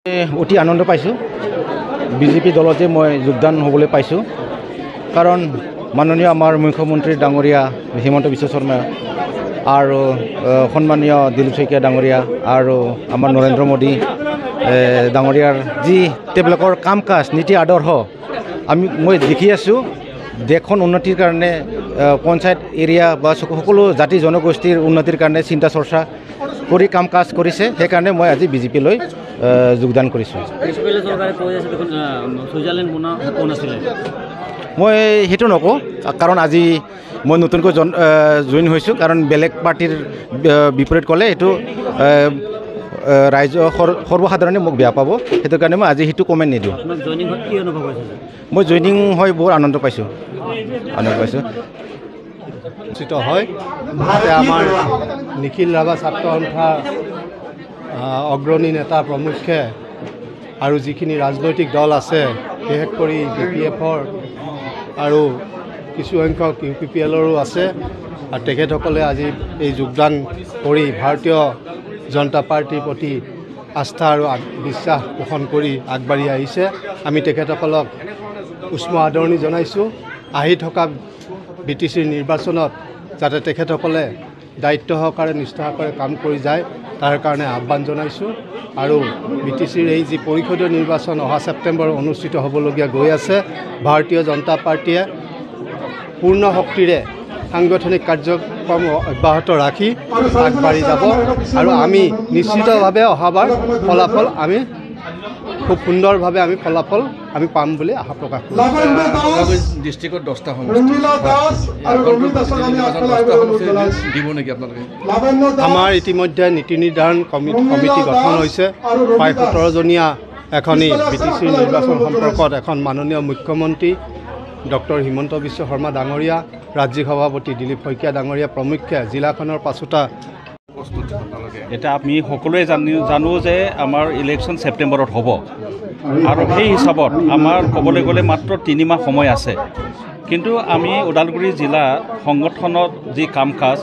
অতি আনন্দ পাইছোঁ বিজেপি দলতে মই যোগদান হ'বলৈ পাইছোঁ কাৰণ মাননীয় আমাৰ মুখ্যমন্ত্ৰী ডাঙৰীয়া হিমন্ত বিশ্ব শৰ্মা আৰু সন্মানীয় দিলীপ শইকীয়া ডাঙৰীয়া আৰু আমাৰ নৰেন্দ্ৰ মোদী ডাঙৰীয়াৰ যি তেওঁলোকৰ কাম কাজ নীতি আদৰ্শ মই দেখি আছোঁ দেশখন উন্নতিৰ কাৰণে পঞ্চায়ত এৰিয়া বা সকলো জাতি জনগোষ্ঠীৰ উন্নতিৰ কাৰণে চিন্তা চৰ্চা কৰি কাম কাজ কৰিছে সেইকাৰণে মই আজি বিজেপিলৈ যোগদান কৰিছোঁ মই সেইটো নকওঁ কাৰণ আজি মই নতুনকৈ জইন হৈছোঁ কাৰণ বেলেগ পাৰ্টিৰ বিপৰীত ক'লে এইটো ৰাইজ সৰ্বসাধাৰণে মোক বেয়া পাব সেইটো কাৰণে মই আজি সেইটো কমেণ্ট নিদিওঁ মই জইনিং হৈ বহুত আনন্দ পাইছোঁ হয় আমাৰ নিখিল ৰাভা ছাত্ৰ সন্থাৰ অগ্ৰণী নেতা প্ৰমুখ্যে আৰু যিখিনি ৰাজনৈতিক দল আছে বিশেষ কৰি BPF-ৰ আৰু কিছুসংখ্যক UPPL-ৰো আছে আৰু তেখেতসকলে আজি এই যোগদান কৰি ভাৰতীয় জনতা পাৰ্টিৰ প্ৰতি আস্থা আৰু বিশ্বাস পোষণ কৰি আগবাঢ়ি আহিছে আমি তেখেতসকলক উষ্ম আদৰণি জনাইছোঁ আহি থকা BTCৰ নিৰ্বাচনত যাতে তেখেতসকলে দায়িত্ব সহকাৰে নিষ্ঠা সহকাৰে কাম কৰি যায় তাৰ কাৰণে আহ্বান জনাইছোঁ আৰু BTCৰ এই যি পৰিষদীয় নিৰ্বাচন অহা ছেপ্টেম্বৰত অনুষ্ঠিত হ'বলগীয়া গৈ আছে ভাৰতীয় জনতা পাৰ্টিয়ে পূৰ্ণ শক্তিৰে সাংগঠনিক কাৰ্যক্ৰম অব্যাহত ৰাখি আগবাঢ়ি যাব আৰু আমি নিশ্চিতভাৱে অহাবাৰ ফলাফল আমি খুব সুন্দৰভাৱে আমি ফলাফল আমি পাম বুলি আশা প্ৰকাশ কৰোঁ ডিষ্ট্ৰিক্টত 10টা সমষ্টি দিব নেকি আপোনালোকে আমাৰ ইতিমধ্যে নীতি নিৰ্ধাৰণ কমিটি গঠন হৈছে প্ৰায় 17জনীয়া এখনি BTCৰ নিৰ্বাচন সম্পৰ্কত এখন মাননীয় মুখ্যমন্ত্ৰী ডক্টৰ হিমন্ত বিশ্ব শৰ্মা ডাঙৰীয়া ৰাজ্যিক সভাপতি দিলীপ শইকীয়া ডাঙৰীয়া প্ৰমুখ্যে জিলাখনৰ 5টা এতিয়া আমি সকলোৱে জানো যে আমাৰ ইলেকশ্যন ছেপ্টেম্বৰত হ'ব আৰু সেই হিচাপত আমাৰ ক'বলৈ গ'লে মাত্ৰ 3 মাহ সময় আছে কিন্তু আমি ওদালগুৰি জিলা সংগঠনত যি কাম কাজ